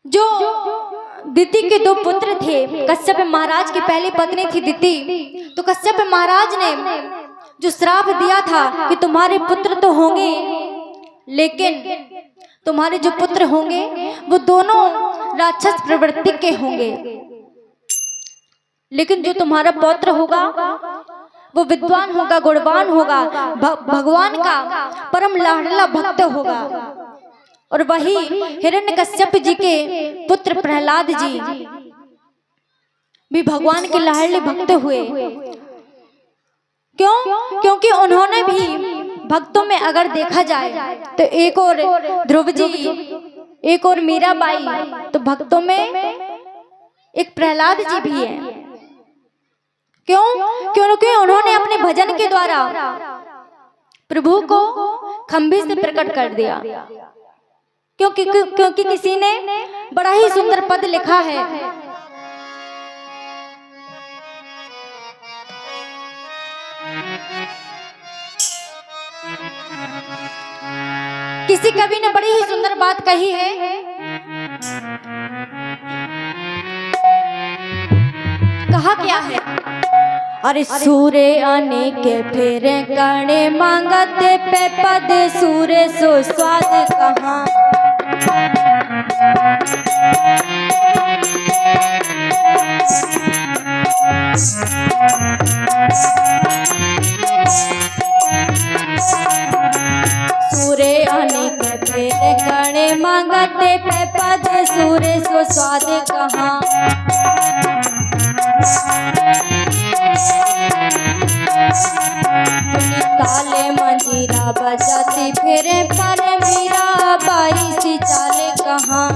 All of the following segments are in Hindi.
जो दिति के दो पुत्र थे, कश्यप महाराज की पहली पत्नी थी दिति। तो कश्यप महाराज ने जो श्राप दिया था कि तुम्हारे पुत्र तो होंगे, लेकिन तुम्हारे जो पुत्र होंगे वो दोनों राक्षस प्रवृत्ति के होंगे, लेकिन जो तुम्हारा पौत्र होगा वो विद्वान होगा, गुणवान होगा, भगवान का परम लाडला भक्त होगा। और वही हिरण्यकश्यप जी के पुत्र प्रहलाद जी भी भगवान के लाडले भक्त हुए। क्यों? क्योंकि उन्होंने भी भक्तों में अगर देखा जाए तो एक और ध्रुव जी, एक और मीराबाई, तो भक्तों में एक प्रहलाद जी भी है। क्यों? क्योंकि उन्होंने अपने भजन के द्वारा प्रभु को खंभे से प्रकट कर दिया। क्योंकि किसी ने बड़ा ही सुंदर पद लिखा है, किसी कवि ने बड़ी ही सुंदर बात कही है, कहा क्या है? अरे सूरे आने के फेरे करने मांगते पे पद, सूरे सो स्वाद कहाँ। सूरे आने के फेरे करने मांगते पे पद, सूरे सो स्वाद कहाँ। ताले मंजीरा बजाती फिरे पर मीरा बाई सी चाले कहाँ।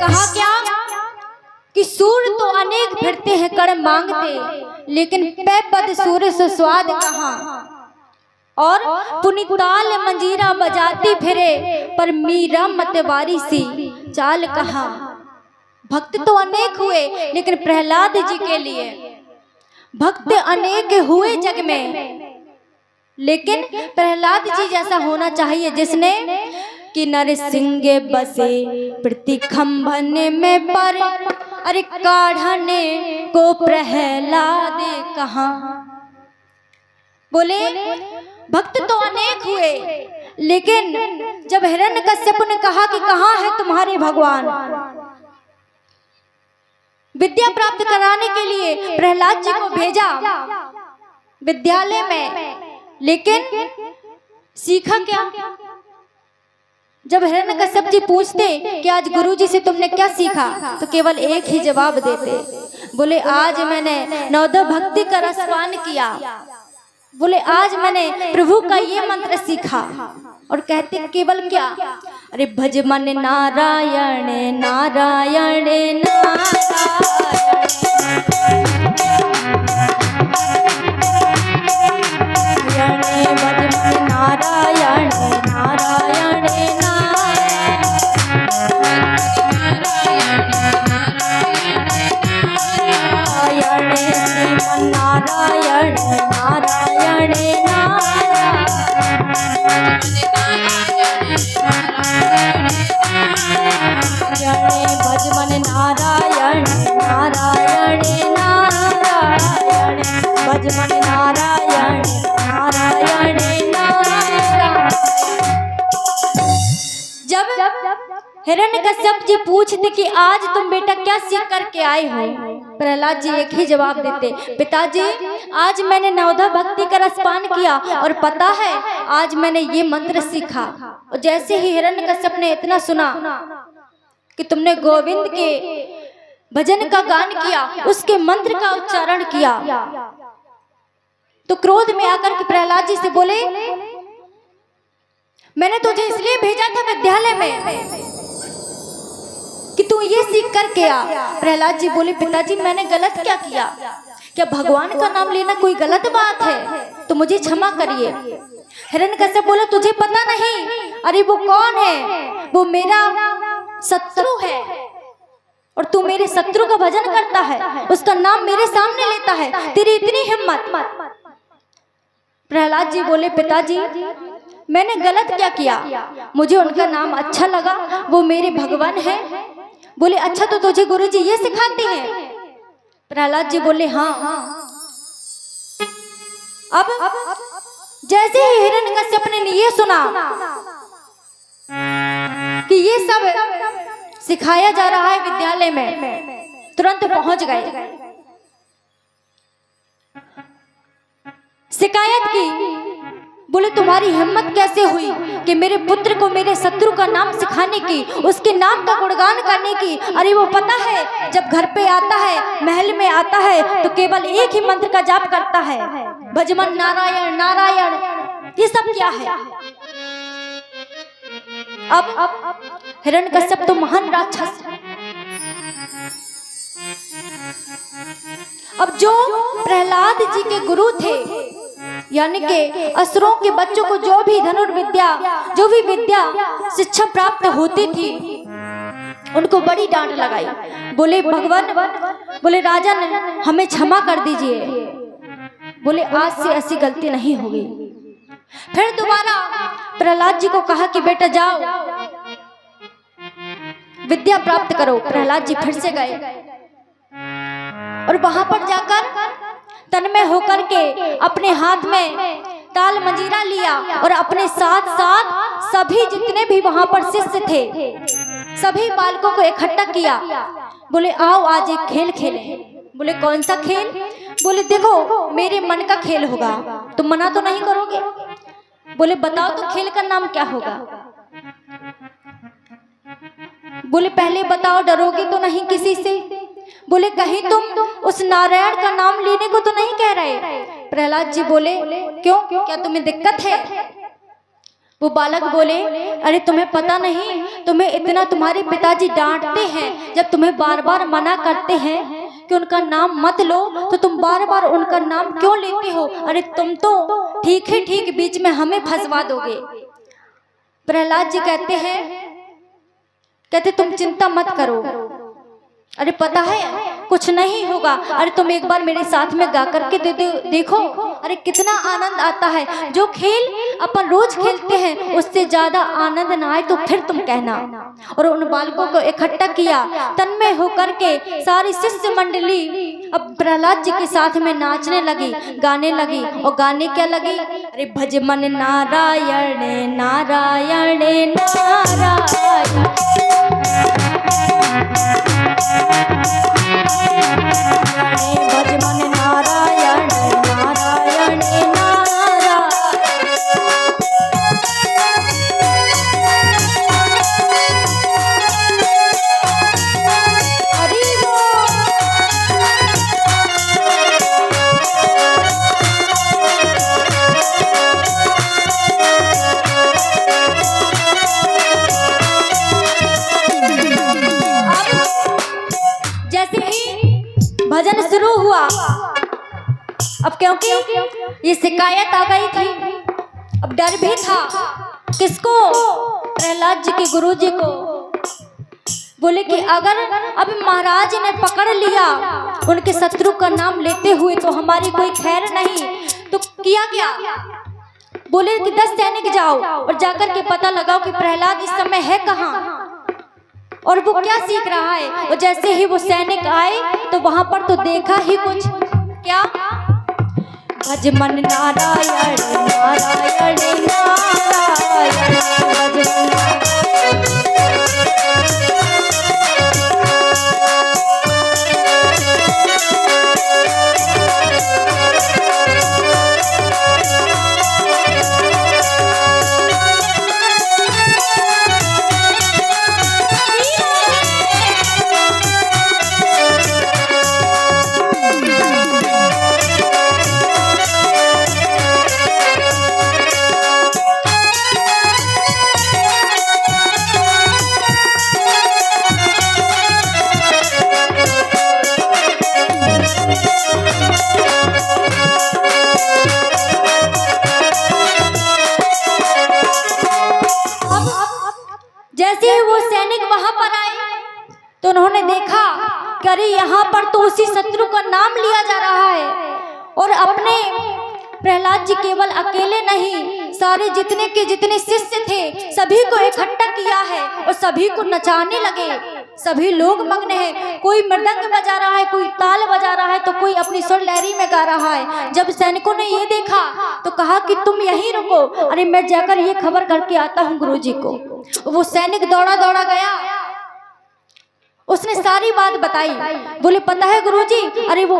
कहा क्या कि सूर तो अनेक फिरते हैं कर मांगते, लेकिन पे पद सूर से स्वाद कहाँ। और पुनिताल मंजीरा बजाती फिरे पर मीरा मतवारी सी चाल कहाँ। भक्त तो अनेक हुए, लेकिन प्रहलाद जी के लिए भक्त अनेक हुए जग में, लेकिन प्रहलाद जी जैसा होना चाहिए जिसने कि नरसिंह बसे प्रतिखंभन में पर, अरे काढ़ने को प्रहलाद कहाँ। बोले भक्त तो अनेक हुए, लेकिन जब हिरण्यकश्यप ने कहा कि कहाँ है तुम्हारे भगवान, विद्या प्राप्त कराने के लिए प्रहलाद जी को भेजा विद्यालय में, लेकिन सीखा क्या? जब हिरण्यकश्यप जी पूछते कि आज गुरुजी से तुमने क्या सीखा, तो केवल एक ही जवाब देते, बोले आज मैंने नवोदय भक्ति का रसपान किया, बोले आज मैंने प्रभु का ये मंत्र सीखा। और कहते केवल क्या? अरे भज मन नारायण नारायण नारायण, भज मन नारायण नारायण नारायण, श्रीमन नारायण नारायण भज मन नारायण नारायण नारायण, भज मन नारायण नारायण नारायण। जब हिरण्यकश्यप जी पूछते कि आज तुम बेटा क्या सीख करके आए हो, प्रहलाद जी एक ही जवाब देते, पिताजी आज मैंने नवोदय भक्ति का रसपान किया और पता है आज मैंने ये मंत्र सीखा। और जैसे ही हिरण्यकश्यप ने इतना सुना कि तुमने गोविंद के भजन का गान किया, उसके मंत्र का उच्चारण किया, तो क्रोध में आकर के प्रहलाद जी से बोले मैंने तुझे इसलिए भेजा था विद्यालय में कि तू ये सीख करके आ। प्रहलाद जी बोले पिताजी मैंने गलत क्या किया? क्या भगवान का नाम लेना कोई गलत बात है? तो मुझे क्षमा करिए। हिरण्यकश्यप बोला तुझे पता नहीं? अरे वो कौन है? वो मेरा शत्रु है और तू मेरे शत्रु का भजन करता है, उसका नाम मेरे सामने लेता है, तेरी इतनी हिम्मत। प्रहलाद जी बोले पिताजी मैंने गलत क्या किया, मुझे उनका नाम अच्छा लगा, वो मेरे भगवान है। बोले अच्छा तो तुझे गुरुजी ये सिखाते हैं? प्रहलाद जी बोले हाँ। अब जैसे ही हिरण्यकश्यप ने ये सुना कि ये सब सिखाया जा रहा है विद्यालय में, तुरंत पहुंच गए, शिकायत की। बोले तुम्हारी हिम्मत कैसे हुई कि मेरे पुत्र को मेरे शत्रु का नाम सिखाने की, उसके नाम का गुणगान करने की? अरे वो पता है जब घर पे आता है, महल में आता है तो केवल एक ही मंत्र का जाप करता है, भजमन नारायण नारायण। ये सब क्या है? अब हिरण्यकश्यप तो महान राक्षस, अब जो प्रहलाद जी के गुरु थे, यानी कि असुरों के बच्चों को जो भी धनुर्विद्या, जो भी विद्या शिक्षा प्राप्त होती थी, उनको बड़ी डांट लगाई। बोले भगवान, बोले राजन हमें क्षमा कर दीजिए। बोले आज से ऐसी गलती नहीं होगी। फिर दोबारा प्रहलाद जी को कहा कि बेटा जाओ विद्या प्राप्त करो। प्रहलाद जी फिर से गए और वहां पर जाकर तन्मय होकर के अपने हाथ में ताल मंजीरा लिया और अपने साथ साथ सभी जितने भी वहां पर शिष्य थे सभी बालकों को इकट्ठा किया। बोले आओ आज एक खेल खेलें। बोले कौन सा खेल? बोले देखो मेरे मन का खेल होगा, तुम मना तो नहीं करोगे? बोले बताओ तो खेल का नाम क्या होगा? बोले पहले बताओ, डरोगे तो नहीं किसी से? बोले कहीं तुम उस नारायण का नाम लेने को तो नहीं कह रहे? प्रहलाद जी बोले क्यों, क्या तुम्हें दिक्कत है? वो बालक बोले अरे तुम्हें पता नहीं, तुम्हें इतना तुम्हारे पिताजी डांटते हैं, जब तुम्हें बार बार मना करते हैं कि उनका नाम मत लो तो तुम बार बार उनका नाम क्यों लेते हो? अरे तुम तो ठीक है ठीक बीच में हमें फंसवा दोगे। प्रहलाद जी कहते तुम चिंता मत करो, अरे पता है कुछ नहीं होगा। अरे तुम एक बार मेरे साथ में गा करके देखो, अरे कितना आनंद आता है। जो खेल अपन रोज खेलते हैं उससे ज्यादा आनंद ना आए तो फिर तुम कहना। और उन बालकों को इकट्ठा किया, तन्मय होकर के सारी शिष्य मंडली अब प्रहलाद जी के साथ में नाचने लगी, गाने लगी। और गाने क्या लगी? अरे भजमन नारायण नारायण नारायण, भजमन नारायण नारायण नारायण। हरि बोल। जैसे ही भजन शुरू हुआ, अब क्योंकि ये शिकायत आ गई थी, अब डर भी था। किसको? प्रहलाद जी के गुरुजी को। बोले कि अगर अब महाराज ने पकड़ लिया उनके शत्रु का नाम लेते हुए तो हमारी कोई खैर नहीं। तो किया क्या? बोले कि 10 सैनिक जाओ और जाकर के पता लगाओ कि प्रहलाद इस समय है कहाँ और वो क्या सीख रहा है। और जैसे ही वो सैनिक आए तो वहां पर तो देखा ही कुछ, क्या? भजमन नारायण नारायण नारायण, भजमन जैसे ही वो सैनिक वहां पर आए तो उन्होंने देखा कि अरे यहाँ पर तो उसी शत्रु का नाम लिया जा रहा है। और अपने प्रहलाद जी केवल अकेले नहीं, सारे जितने के जितने शिष्य थे सभी को इकट्ठा किया है और सभी को नचाने लगे। सभी लोग मग्न हैं, कोई मृदंग बजा रहा है, कोई ताल बजा रहा है, तो कोई अपनी सुर लहरी में गा रहा है। जब सैनिकों ने ये देखा तो कहा कि तुम यहीं रुको, अरे मैं जाकर ये खबर करके आता हूँ गुरुजी को। वो सैनिक दौड़ा दौड़ा गया, उसने सारी बात बताई। बोले पता है गुरुजी, अरे वो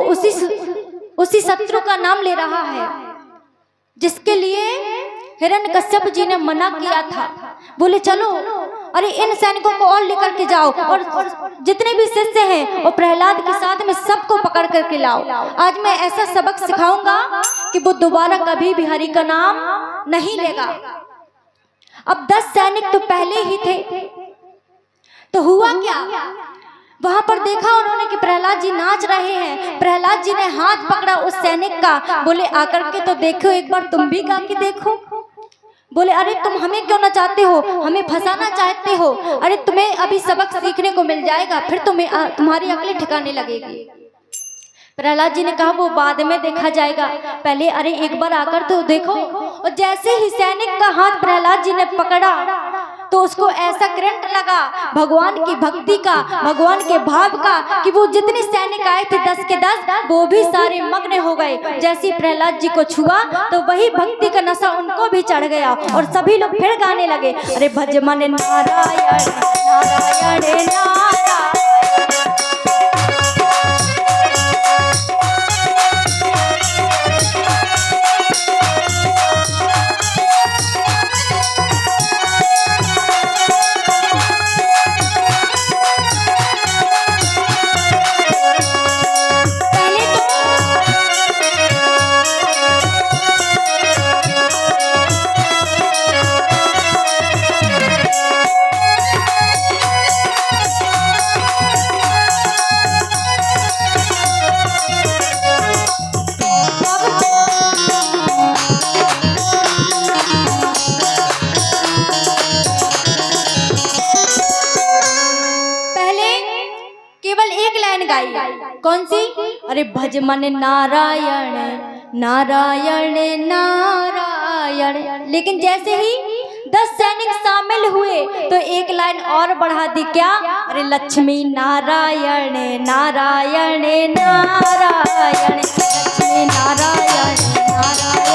उसी शत्रु का नाम ले रहा है जिसके लिए हिरण्यकश्यप जी ने मना किया था। बोले चलो, अरे इन सैनिकों को और लेकर के जाओ और जितने भी शिष्य हैं और प्रहलाद के साथ में सबको पकड़ करके लाओ। आज मैं ऐसा सबक सिखाऊंगा कि वो दोबारा कभी भी हरि का नाम नहीं लेगा। अब 10 सैनिक तो पहले ही थे, तो हुआ क्या, वहां पर देखा उन्होंने कि प्रहलाद जी नाच रहे हैं। प्रहलाद जी ने हाथ पकड़ा उस सैनिक का, बोले आकर के तो देखो, एक बार तुम भी गा के देखो। बोले अरे तुम हमें क्यों नचाते हो, हमें फंसाना चाहते हो, अरे तुम्हें अभी सबक सीखने को मिल जाएगा, फिर तुम्हारी अकलें ठिकाने लगेगी। प्रहलाद जी ने कहा वो बाद में देखा जाएगा, पहले अरे एक बार आकर तो देखो। और जैसे ही सैनिक का हाथ प्रहलाद जी ने पकड़ा तो उसको ऐसा करंट लगा भगवान की भक्ति का, भगवान के भाव का, कि वो जितने सैनिक आए थे 10 के 10 वो भी सारे मग्न हो गए। जैसे प्रहलाद जी को छुआ तो वही भक्ति का नशा उनको भी चढ़ गया और सभी लोग फिर गाने लगे, अरे भज मन नारायण नारायण नारायण। कौन सी, अरे भज मन नारायण नारायण नारायण। लेकिन जैसे ही 10 सैनिक शामिल हुए तो एक लाइन और बढ़ा दी, क्या, अरे लक्ष्मी नारायण नारायण नारायण, लक्ष्मी नारायण नारायण।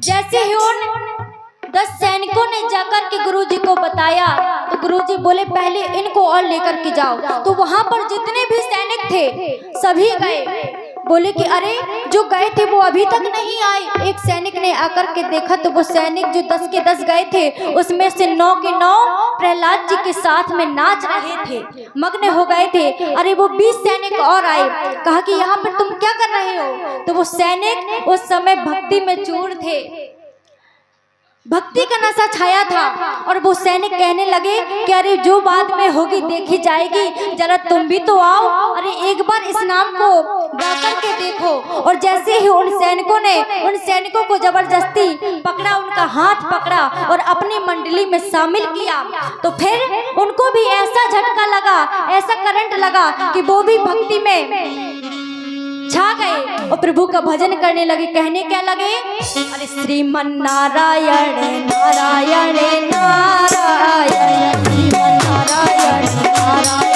जैसे ही उन 10 सैनिकों ने जाकर के गुरुजी को बताया तो गुरुजी बोले पहले इनको और लेकर के जाओ। तो वहां पर जितने भी सैनिक थे सभी गए। बोले कि अरे जो गए थे वो अभी तक नहीं आए। एक सैनिक ने आकर के देखा तो वो सैनिक जो 10 के 10 गए थे उसमें से 9 के 9 प्रहलाद जी के साथ में नाच रहे थे, मग्न हो गए थे। अरे वो 20 सैनिक और आए, कहा कि यहाँ पर तुम क्या कर रहे हो। तो वो सैनिक उस समय भक्ति में चूर थे, भक्ति का नशा छाया था और वो सैनिक कहने लगे कि अरे जो बाद में होगी देखी जाएगी, जरा तुम भी तो आओ, अरे एक बार इस नाम को गा करके देखो। और जैसे ही उन सैनिकों ने उन सैनिकों को जबरदस्ती पकड़ा, उनका हाथ पकड़ा और अपनी मंडली में शामिल किया तो फिर उनको भी ऐसा झटका लगा, ऐसा करंट लगा कि वो भी भक्ति में छा गए और प्रभु का भजन करने लगे। कहने क्या लगे, अरे श्रीमन नारायण नारायण नारायण, श्रीमन नारायण नारायण।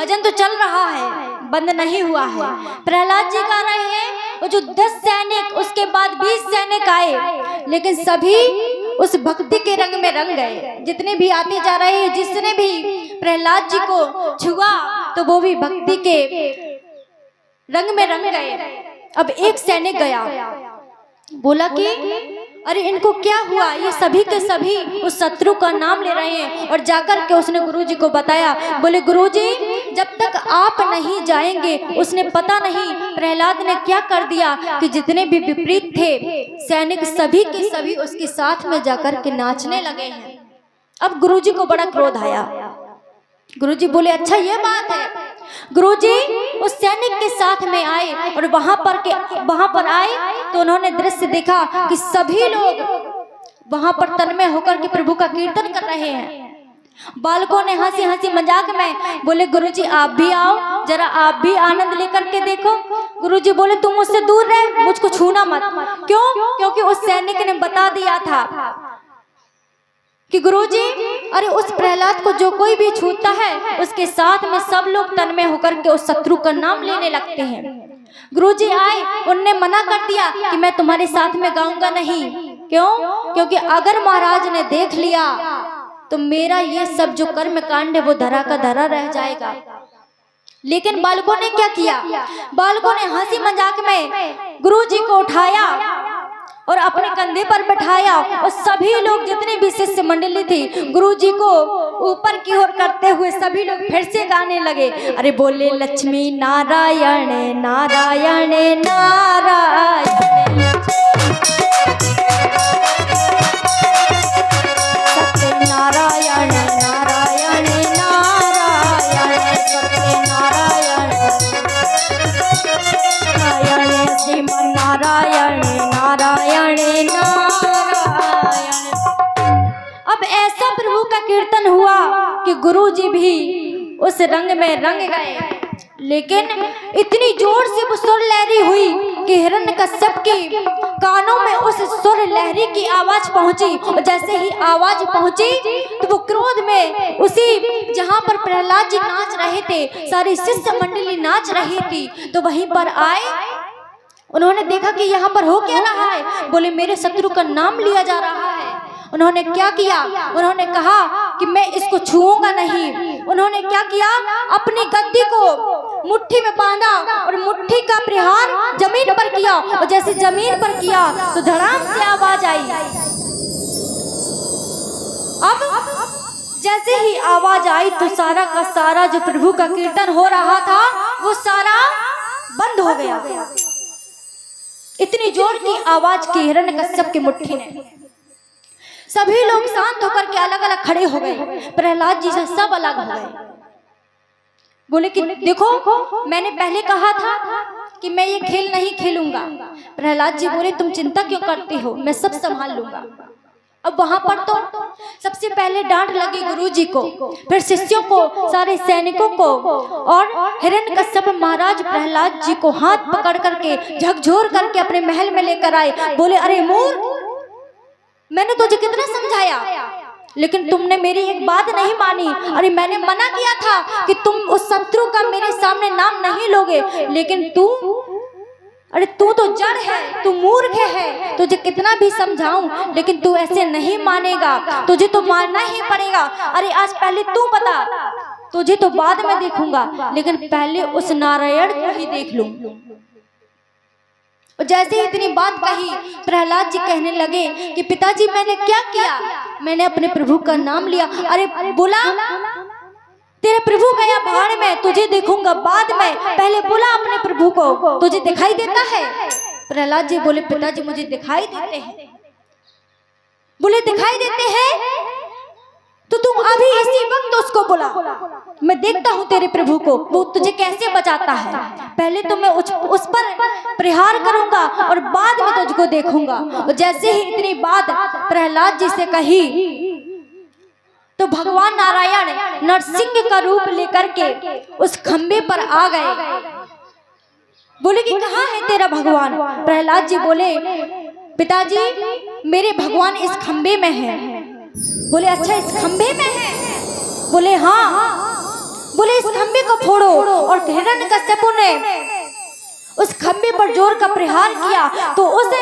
भजन तो चल रहा है, बंद नहीं हुआ है। प्रहलाद जी गा रहे हैं, वो जो 10 सैनिक, उसके बाद 20 सैनिक आए, लेकिन सभी उस भक्ति के रंग में रंग गए। जितने भी आते जा रहे हैं, जिसने भी प्रहलाद जी को छुआ तो वो भी भक्ति के रंग में रंग गए। अब एक सैनिक गया, बोला कि अरे इनको क्या हुआ, ये सभी के सभी उस शत्रु का नाम ले रहे हैं। और जाकर के उसने गुरुजी को बताया। बोले गुरुजी, जब तक आप नहीं जाएंगे, उसने पता नहीं प्रहलाद ने क्या कर दिया कि जितने भी विपरीत थे सैनिक सभी के सभी उसके साथ में जाकर के नाचने लगे हैं। अब गुरुजी को बड़ा क्रोध आया। गुरुजी बोले अच्छा ये बात है। गुरुजी उस सैनिक के साथ में आए और वहां पर आए तो उन्होंने दृश्य देखा कि सभी लोग वहां पर तन्मय होकर के प्रभु का कीर्तन कर रहे हैं। बालकों ने हंसी हंसी मजाक में बोले गुरुजी आप भी आओ, जरा आप भी आनंद लेकर के देखो। गुरुजी बोले तुम मुझसे दूर रहे, मुझको छूना मत। क्यों? क्योंकि उस सैनिक ने बता दिया था कि गुरुजी, अरे उस प्रहलाद को जो कोई भी छूता है उसके साथ में सब लोग तन्मय होकर के उस शत्रु का नाम लेने लगते हैं। गुरुजी आए, उनने मना कर दिया कि मैं तुम्हारे साथ में गाऊंगा नहीं। क्यों? क्योंकि अगर महाराज ने देख लिया तो मेरा ये सब जो कर्म कांड है वो धरा का धरा रह जाएगा। लेकिन बालकों ने क्या किया? बालकों ने हंसी मजाक में गुरुजी को उठाया और अपने कंधे पर बैठाया और सभी लोग जितने भी शिष्य मंडली थी गुरुजी को ऊपर की ओर करते हुए सभी लोग फिर से गाने लगे। अरे बोले लक्ष्मी नारायण नारायण नारायण, सत्यनारायण नारायण नारायण, सत्यनारायण नारायण, श्रीमन नारायण नारायण नारायण। अब ऐसा प्रभु का कीर्तन हुआ कि गुरुजी भी उस रंग में रंग गए। लेकिन इतनी जोर से वो सुर लहरी हुई कि हिरण्यकश्यप के कानों में उस सुर लहरी की आवाज पहुंची। और जैसे ही आवाज पहुंची तो वो क्रोध में उसी जहां पर प्रहलाद जी नाच रहे थे, सारी शिष्य मंडली नाच रही थी, तो वहीं पर आए। उन्होंने देखा कि यहाँ पर हो क्या रहा है। बोले मेरे शत्रु का नाम लिया जा रहा है। उन्होंने क्या किया? उन्होंने कहा कि मैं इसको छूऊंगा नहीं। उन्होंने क्या किया? अपनी गद्दी को मुट्ठी में बांधा और मुट्ठी का प्रहार जमीन पर किया। और जैसे जमीन पर किया तो धड़ाम से आवाज आई। अब जैसे ही आवाज आई तो सारा का सारा जो प्रभु का कीर्तन हो रहा था वो सारा बंद हो गया। इतनी जोर की आवाज की हिरण्यकश्यप की मुट्ठी ने। सभी लोग शांत होकर के अलग अलग खड़े हो गए। प्रहलाद जी से सब अलग हो गए। बोले कि देखो मैंने पहले कहा था कि मैं ये खेल नहीं खेलूंगा। प्रहलाद जी बोले तुम चिंता क्यों करती हो, मैं सब संभाल लूंगा। अब वहां पर तो सबसे पहले डांट लगी गुरुजी को, फिर शिष्यों को, सारे सैनिकों को, और हिरण्यकश्यप महाराज प्रहलाद जी को हाथ पकड़ करके झकझोर करके अपने महल में लेकर आए। बोले अरे मूर्ख, मैंने तुझे कितना समझाया लेकिन तुमने मेरी एक बात नहीं मानी। अरे मैंने मना किया था कि तुम उस शत्रु का मेरे सामने नाम नहीं लोगे, लेकिन तू, अरे तू तो जड़ है, तू मूर्ख है। तुझे कितना भी समझाऊं लेकिन तू ऐसे नहीं मानेगा, तुझे तो मारना ही पड़ेगा। अरे आज पहले तू बता, तुझे तो बाद में देखूंगा, लेकिन पहले उस नारायण को ही देख लूं। और जैसे ही इतनी बात कही प्रहलाद जी कहने लगे कि पिताजी मैंने क्या किया? मैंने अपने प्रभु का नाम लिया। अरे बुला, तेरा प्रभु गया भाड़ में, तुझे देखूंगा बाद में, पहले बुला अपने प्रभु को, तुझे दिखाई देता है? प्रहलाद जी बोले पिताजी मुझे दिखाई देते हैं। बोले दिखाई देते हैं तो तुम अभी इसी वक्त उसको बुला, मैं देखता हूँ तेरे प्रभु को, वो तुझे कैसे बचाता है। पहले तो मैं उस पर प्रहार करूंगा और बाद में तुझको देखूंगा। और जैसे ही इतनी बात प्रहलाद जी से कही तो भगवान नारायण नरसिंह का रूप लेकर के उस खंबे पर आ गए। बोले कि कहाँ है तेरा भगवान? प्रहलाद जी बोले पिताजी मेरे भगवान इस खंबे में है। बोले अच्छा इस खंबे में है? बोले हाँ। बोले इस खंबे को फोड़ो। और हिरण्यकश्यप ने उस खंबे पर जोर का प्रहार किया तो उस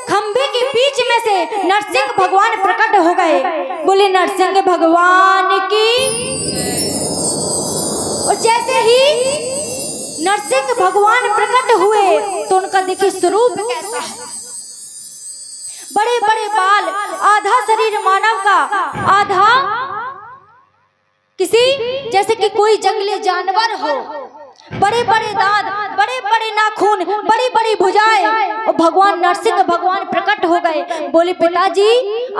खंबे के बीच में से नरसिंह भगवान प्रकट हो गए। बोले नरसिंह भगवान की। और जैसे ही नरसिंह भगवान प्रकट हुए तो उनका देखिए स्वरूप कैसा है। बड़े बड़े बाल, आधा शरीर मानव का, आधा किसी जैसे कि कोई जंगली जानवर हो। बड़े बड़े दांत, बड़े बड़े नाखून, बड़ी बड़ी भुजाएं। और भगवान नरसिंह भगवान प्रकट हो गए। बोले पिताजी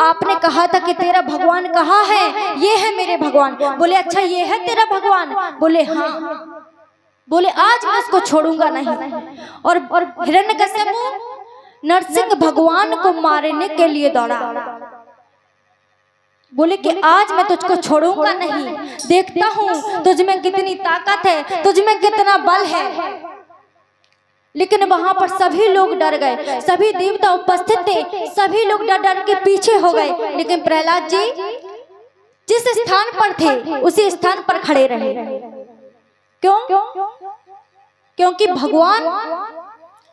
आपने कहा था कि तेरा भगवान कहाँ है? ये है मेरे भगवान। बोले अच्छा ये है तेरा भगवान? बोले हाँ। बोले आज मैं इसको छोड़ूंगा नहीं। और हिरण्यकश्यप नरसिंह भगवान को मारने के लिए दौड़ा। बोले कि आज मैं तुझको छोड़ूंगा नहीं, देखता हूं तुझ में कितनी ताकत है, तुझ में कितना बल है। लेकिन वहां पर सभी लोग डर गए, सभी देवता उपस्थित थे, सभी लोग डर डर के पीछे हो गए। लेकिन प्रहलाद जी जिस स्थान पर थे उसी स्थान पर खड़े रहे। क्यों? क्योंकि भगवान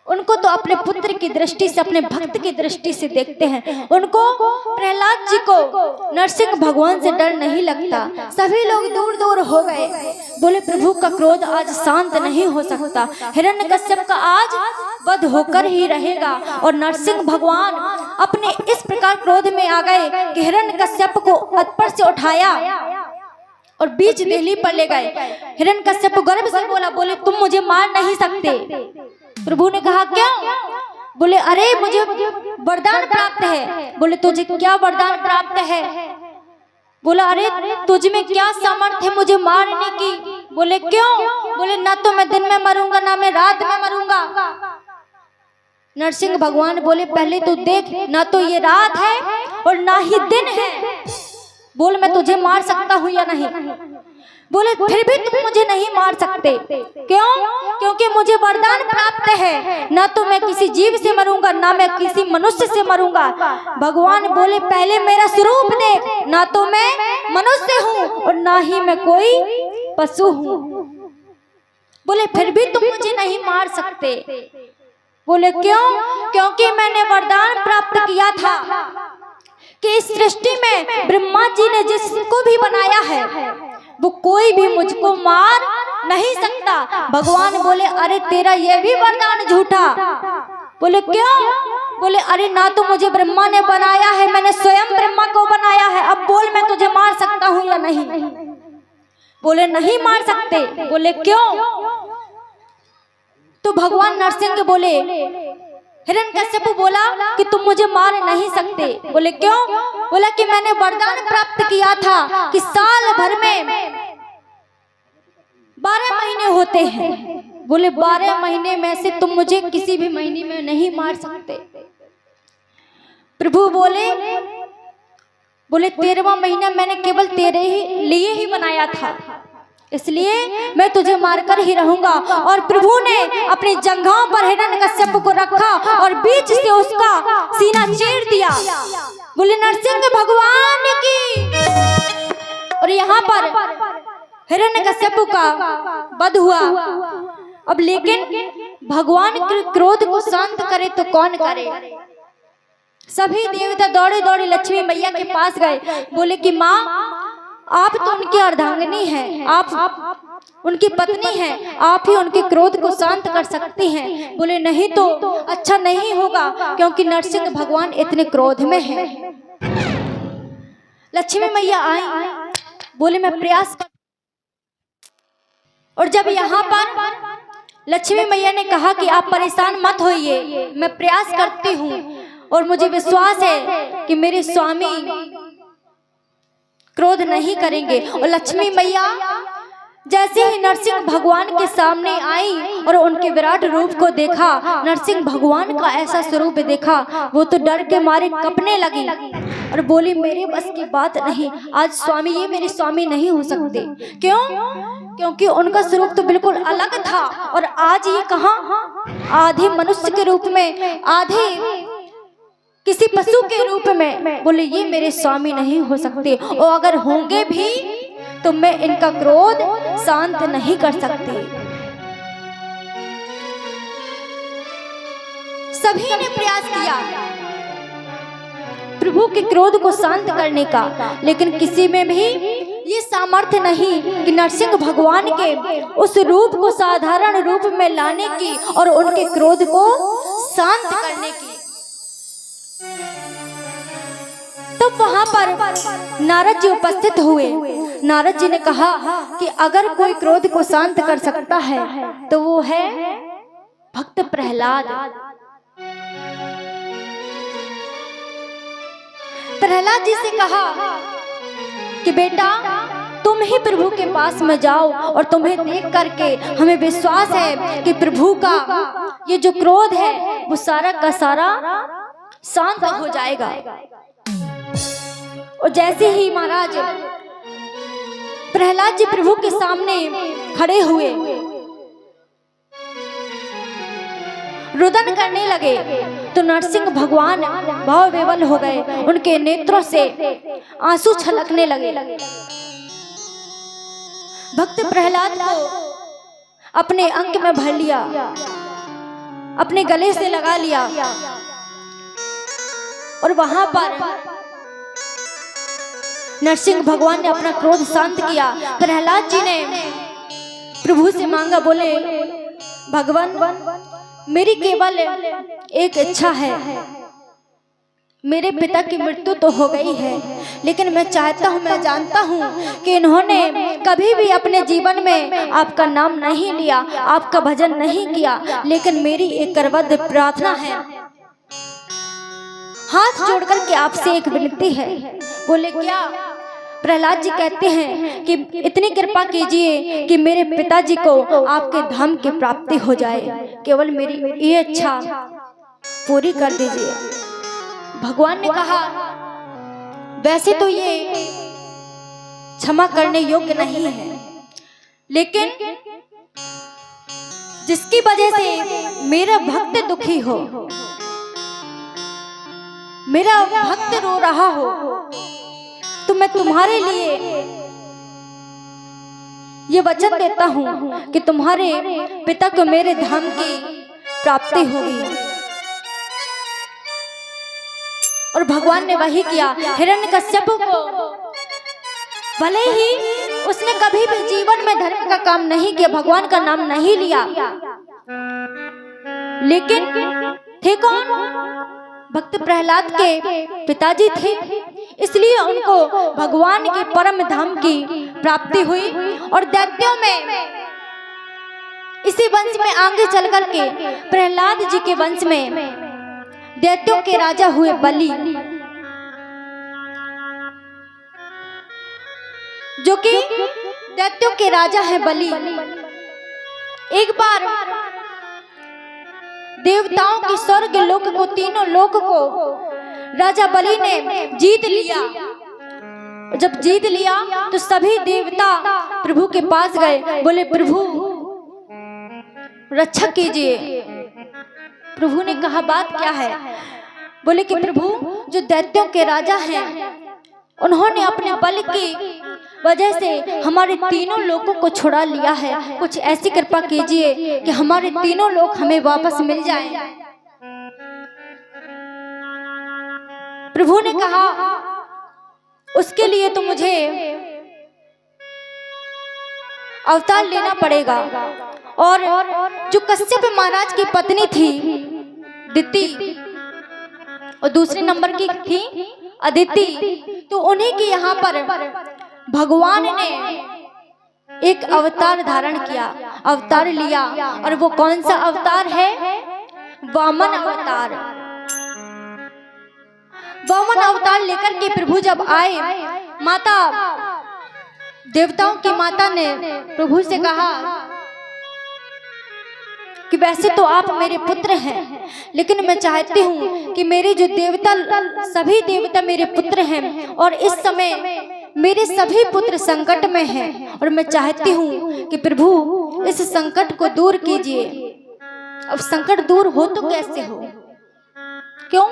उनको तो अपने पुत्र की दृष्टि से, अपने भक्त की दृष्टि से देखते हैं। उनको, प्रहलाद जी को नरसिंह भगवान से डर नहीं लगता। सभी लोग दूर दूर हो गए। बोले प्रभु का क्रोध आज शांत नहीं हो सकता, हिरण्यकश्यप का आज वध होकर ही रहेगा। और नरसिंह भगवान अपने इस प्रकार क्रोध में आ गए कि हिरण्यकश्यप को अत्पर से उठाया और बीच दिल्ली पर ले गए। हिरण्यकश्यप गर्व से बोला, बोले तुम मुझे मार नहीं सकते। प्रभु ने कहा क्यों? बोले अरे मुझे वरदान प्राप्त है। बोले तुझे क्या वरदान प्राप्त है? बोला अरे तुझ में क्या सामर्थ्य है मुझे मारने की? बोले क्यों? बोले ना तो मैं दिन में मरूंगा ना मैं रात में मरूंगा। नरसिंह भगवान बोले पहले तू देख, ना तो ये रात है और ना ही दिन है। बोल मैं तुझे मार सकता हूँ या नहीं? बोले फिर भी तुम मुझे नहीं मार सकते। क्यों? क्योंकि मुझे वरदान प्राप्त है, ना तो मैं किसी जीव से मरूंगा ना मैं किसी मनुष्य से मरूंगा। भगवान बोले पहले मेरा स्वरूप देख, ना तो मैं मनुष्य हूँ और ना ही मैं कोई पशु हूँ। बोले फिर भी तुम मुझे नहीं मार सकते। बोले क्यों? क्योंकि मैंने वरदान प्राप्त किया था कि इस सृष्टि में ब्रह्मा जी ने जिसको भी बनाया है वो कोई भी मुझको मार नहीं सकता। भगवान बोले अरे तेरा ये भी वरदान झूठा। बोले क्यों? बोले अरे ना तो मुझे ब्रह्मा ने बनाया है, मैंने स्वयं ब्रह्मा को बनाया है। अब बोल मैं तुझे मार सकता हूँ या नहीं? बोले नहीं मार सकते। बोले क्यों? तो भगवान नरसिंह बोले, हिरण्यकश्यप बोला कि तुम मुझे मार नहीं सकते। बोले क्यों? बोला कि मैंने वरदान प्राप्त किया था कि साल भर में 12 महीने होते हैं। बोले 12 महीने में से तुम मुझे किसी भी महीने में नहीं मार सकते। प्रभु बोले 13वां महीना मैंने केवल तेरे ही लिए ही बनाया था, इसलिए मैं तुझे मारकर ही रहूंगा। और प्रभु ने अपनी जंघाओं पर हिरण्यकश्यप को रखा और बीच से उसका सीना चीर दिया। बोले नरसिंह भगवान की। और यहाँ पर हिरण्यकश्यप का वध हुआ। अब लेकिन भगवान के क्रोध को शांत करे तो कौन करे? सभी देवता दौड़े दौड़े लक्ष्मी मैया के पास गए। बोले कि माँ आप तो उनकी अर्धांगिनी हैं, आप उनकी पत्नी हैं, आप ही उनके क्रोध को शांत कर सकती हैं। बोले नहीं तो अच्छा नहीं होगा क्योंकि नरसिंह भगवान इतने क्रोध में हैं। लक्ष्मी मैया आई, बोले मैं प्रयास कर। और जब यहाँ पर लक्ष्मी मैया ने कहा कि आप परेशान मत होइए, मैं प्रयास करती हूँ और मुझे विश्वास है कि मेरे स्वामी क्रोध नहीं करेंगे। और लक्ष्मी मैया जैसे ही नरसिंह भगवान के सामने आई और उनके विराट रूप को देखा, नरसिंह भगवान का ऐसा स्वरूप देखा, वो तो डर के मारे कपने लगी और बोली मेरे बस की बात नहीं, आज स्वामी ये मेरे स्वामी नहीं हो सकते। क्यों? क्योंकि उनका स्वरूप तो बिल्कुल अलग था और आज ये कहाँ आधे मनुष्य के रूप में, आधे किसी पशु के रूप में। बोले ये मेरे स्वामी नहीं हो सकते और अगर होंगे भी तो मैं इनका क्रोध शांत नहीं कर सकती। सभी ने प्रयास किया प्रभु के क्रोध को शांत करने का, लेकिन किसी में भी ये सामर्थ्य नहीं कि नरसिंह भगवान के उस रूप को साधारण रूप में लाने की और उनके क्रोध को शांत करने की। तो वहां पर नारद जी उपस्थित हुए। नारद जी ने कहा कि अगर कोई क्रोध को शांत कर सकता है तो वो है भक्त प्रहलाद। प्रहलाद जी से कहा कि बेटा तुम ही प्रभु के पास में जाओ और तुम्हें देख करके हमें विश्वास है कि प्रभु का ये जो क्रोध है वो सारा का सारा शांत हो जाएगा। और जैसे ही महाराज प्रहलाद जी प्रभु के सामने खड़े हुए, रुदन करने लगे, तो नरसिंह भगवान भाव विवल हो गए। उनके नेत्रों से आंसू छलकने लगे। भक्त प्रहलाद को अपने अंक में भर लिया, अपने गले से लगा लिया और वहां पर नरसिंह भगवान ने अपना क्रोध शांत किया। प्रहलाद जी ने प्रभु से मांगा, बोले भगवान मेरी केवल एक इच्छा है, मेरे पिता की मृत्यु तो हो गई है, लेकिन मैं चाहता हूँ, मैं जानता हूँ कि इन्होंने कभी भी अपने जीवन में आपका नाम नहीं लिया, आपका भजन नहीं किया, लेकिन मेरी एक करवद प्रार्थना है, हाथ जोड़कर के आपसे एक विनती है। बोले क्या? प्रहलाद जी कहते हैं कि इतनी कृपा कीजिए कि मेरे पिताजी को आपके धाम की प्राप्ति हो जाए, केवल मेरी ये इच्छा पूरी कर दीजिए। भगवान ने कहा वैसे तो ये क्षमा करने योग्य नहीं है, लेकिन जिसकी वजह से मेरा भक्त दुखी हो, मेरा भक्त रो रहा हो, तो मैं तुम्हारे लिए ये वचन देता हूं कि तुम्हारे पिता को मेरे धाम की प्राप्ति होगी। और भगवान ने वही किया। हिरण्यकश्यप को भले ही उसने कभी भी जीवन में धर्म का काम नहीं किया, भगवान का नाम नहीं लिया, लेकिन थे कौन? भक्त प्रहलाद के पिताजी थे, इसलिए उनको भगवान के परम धाम की प्राप्ति हुई। और दैत्यों में इसी वंश में आगे चल करके प्रहलाद जी के वंश में दैत्यों के राजा हुए बलि, जो कि दैत्यों के राजा है बलि। एक बार देवताओं के स्वर्ग लोक को, तीनों लोक को राजा बलि ने जीत लिया। जब जीत लिया तो सभी देवता प्रभु के पास गए, बोले प्रभु रक्षा कीजिए। प्रभु ने कहा बात क्या है? बोले कि प्रभु जो दैत्यों के राजा हैं उन्होंने अपने बल की वजह से हमारे तीनों लोगों को छुड़ा लिया है, कुछ ऐसी कृपा कीजिए कि हमारे तीनों लोग हमें वापस मिल जाएं। प्रभु ने कहा उसके लिए तो मुझे अवतार लेना पड़ेगा। और जो कश्यप महाराज की पत्नी थी दिति और दूसरे नंबर की थी अदिति, तो उन्हीं के यहाँ पर भगवान ने एक अवतार धारण किया, अवतार लिया। और वो कौन सा अवतार है? वामन अवतार। वामन अवतार लेकर के प्रभु जब आए, माता देवताओं की माता ने प्रभु से कहा कि वैसे तो आप मेरे पुत्र हैं, लेकिन मैं चाहती हूँ कि मेरे जो देवता, सभी देवता मेरे पुत्र हैं और इस समय मेरे सभी पुत्र संकट में हैं, और मैं चाहती हूँ कि प्रभु इस संकट को दूर कीजिए। अब संकट दूर हो तो कैसे हो? क्यों?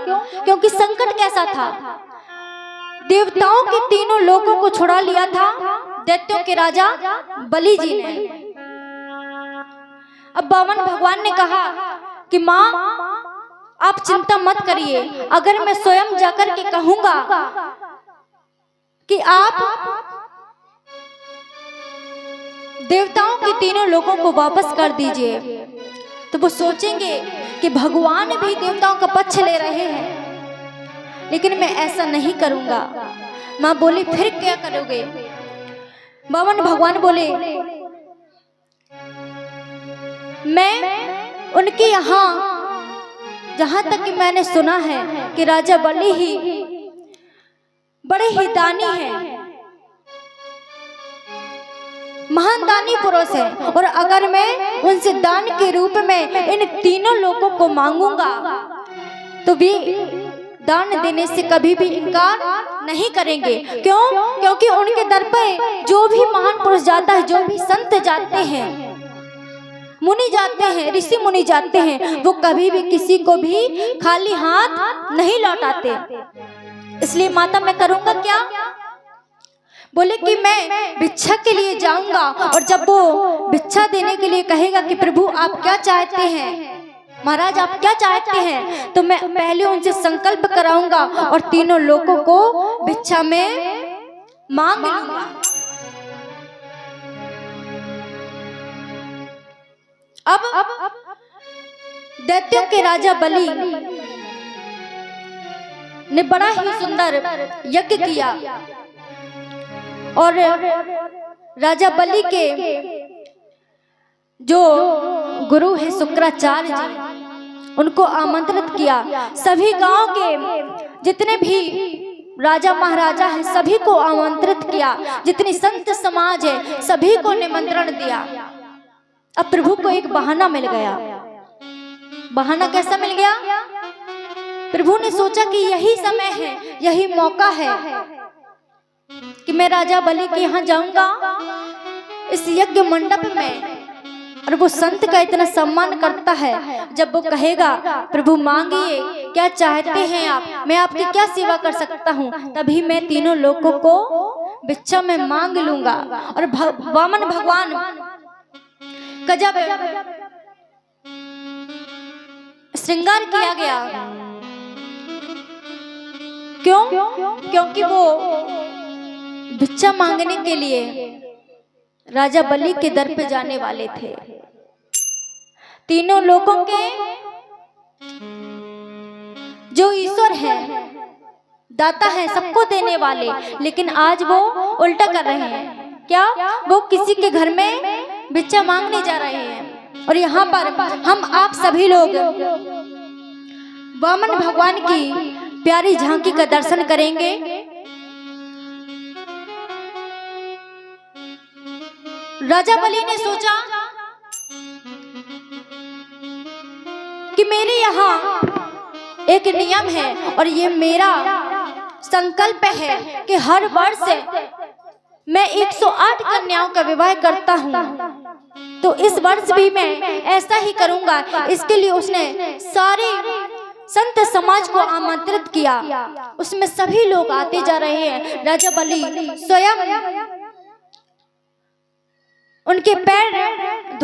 क्योंकि संकट कैसा था? देवताओं के तीनों लोगों को छुड़ा लिया था दैत्यों के राजा बलि जी ने। अब वामन भगवान ने कहा कि माँ आप चिंता मत करिए, अगर मैं स्वयं जाकर के कहूंगा कि आप देवताओं के तीनों लोगों को वापस कर दीजिए, तो वो सोचेंगे कि भगवान भी देवताओं का पक्ष ले रहे हैं, लेकिन मैं ऐसा नहीं करूंगा। माँ बोली फिर क्या करोगे? वामन भगवान बोले मैं उनके यहाँ, जहां तक कि मैंने सुना है कि राजा बलि ही बड़े ही दानी हैं, महान दानी पुरुष है, और अगर मैं उनसे दान के रूप में इन तीनों लोगों को मांगूंगा तो भी दान देने से कभी भी इनकार नहीं करेंगे। क्यों? क्योंकि उनके दर पर जो भी महान पुरुष जाता है, जो भी संत जाते हैं, मुनि जाते हैं, ऋषि मुनि जाते हैं, वो कभी भी किसी को भी खाली हाथ नहीं लौटाते। इसलिए माता मैं करूंगा क्या? बोले कि मैं भिक्षा के लिए जाऊंगा, और जब वो भिक्षा देने के लिए कहेगा कि प्रभु आप क्या चाहते हैं, महाराज आप क्या चाहते हैं, तो मैं पहले उनसे संकल्प कराऊंगा और तीनों लोगों को भिक्षा में मांग लूंगा। अब दैत्यों के राजा बलि ने बड़ा ही सुंदर यज्ञ किया, और राजा बलि के जो गुरु है शुक्राचार्य जी, उनको आमंत्रित किया। सभी गांव के जितने भी राजा महाराजा हैं सभी को आमंत्रित किया, जितनी संत समाज है सभी को निमंत्रण दिया। अब प्रभु को एक बहाना मिल गया। बहाना कैसा मिल गया? प्रभु ने सोचा कि यही समय है, यही मौका है कि मैं राजा बलि के यहाँ जाऊंगा इस यज्ञ मंडप में, और वो संत का इतना सम्मान करता है। जब वो कहेगा प्रभु मांगिए क्या चाहते हैं आप, मैं आपकी क्या सेवा कर सकता हूँ, तभी मैं तीनों लोगों को भिक्षा में मांग लूंगा। और वामन भगवान का जब श्रृंगार किया गया, क्यों? क्योंकि वो भिक्षा मांगने के लिए राजा बलि के दर पे जाने वाले थे। तीनों लोगों के जो ईश्वर है, दाता है, सबको देने वाले, लेकिन आज वो उल्टा कर रहे हैं। क्या? वो किसी के घर में भिक्षा मांगने जा रहे हैं। और यहाँ पर हम आप सभी लोग वामन भगवान की प्यारी झांकी का दर्शन करेंगे। राजा बलि ने सोचा कि मेरे यहाँ एक नियम है और ये मेरा संकल्प है कि हर वर्ष मैं 108 कन्याओं का विवाह करता हूँ, तो इस वर्ष भी मैं ऐसा ही करूंगा। इसके लिए उसने सारे संत समाज को आमंत्रित किया। उसमें सभी लोग आते जा रहे हैं। राजा बलि स्वयं उनके पैर